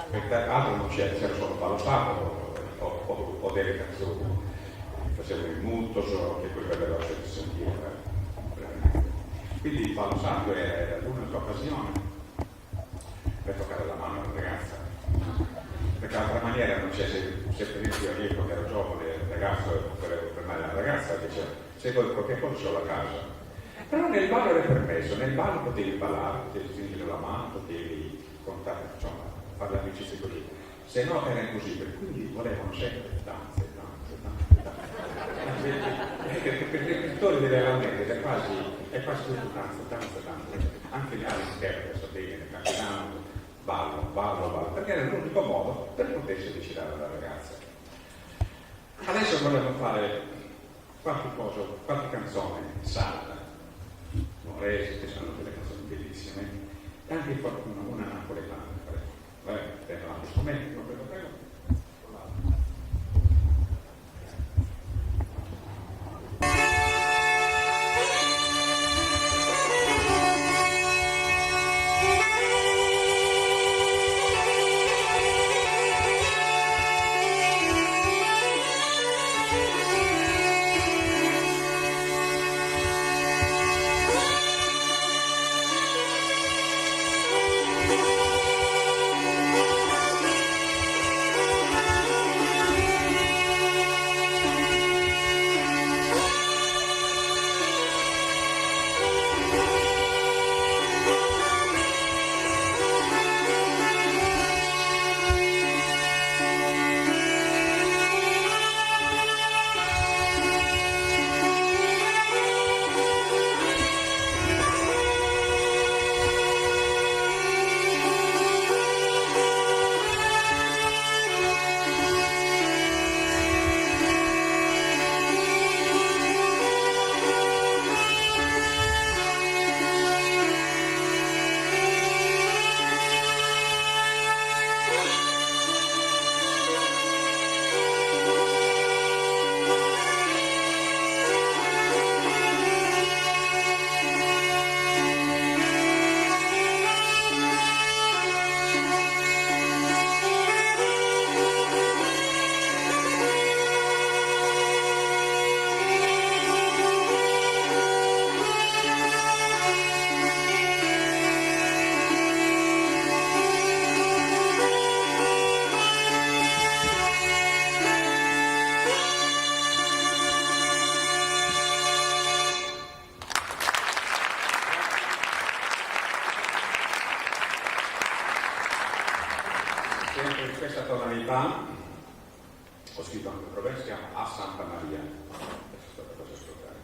perché altro non c'era solo Paolo Santo o delle canzoni, facevo il muto, che poi aveva scelto di sentire. Quindi Paolo Santo era l'unica occasione per toccare la mano alla ragazza, perché altra maniera non c'è. Se per esempio io quando ero giovane, il ragazzo volevo fermare la ragazza, diceva se vuoi qualche cosa c'ho la casa. Però nel ballo era permesso, nel ballo potevi ballare, potevi stringere la mano, potevi contare, insomma, fare l'amicizia così. Se no era così, per cui volevano sempre danze. Perché il repertorio delle laurette è quasi tutto danza. Anche gli altri interpreti, sapete, camminando, ballo, perché era l'unico modo per potersi avvicinare alla ragazza. Adesso volevo fare qualche canzone salda, Moresi, che sono delle canzoni bellissime, e anche una napoletana. Per l'altro strumento, prego. Sempre in questa tonalità ho scritto anche un proverbio, si chiama A Santa Maria. Adesso sto per cosa ascoltare.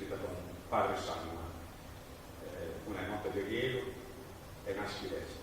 scritta con padre Sanna, una notte di rilievo e una schifezza.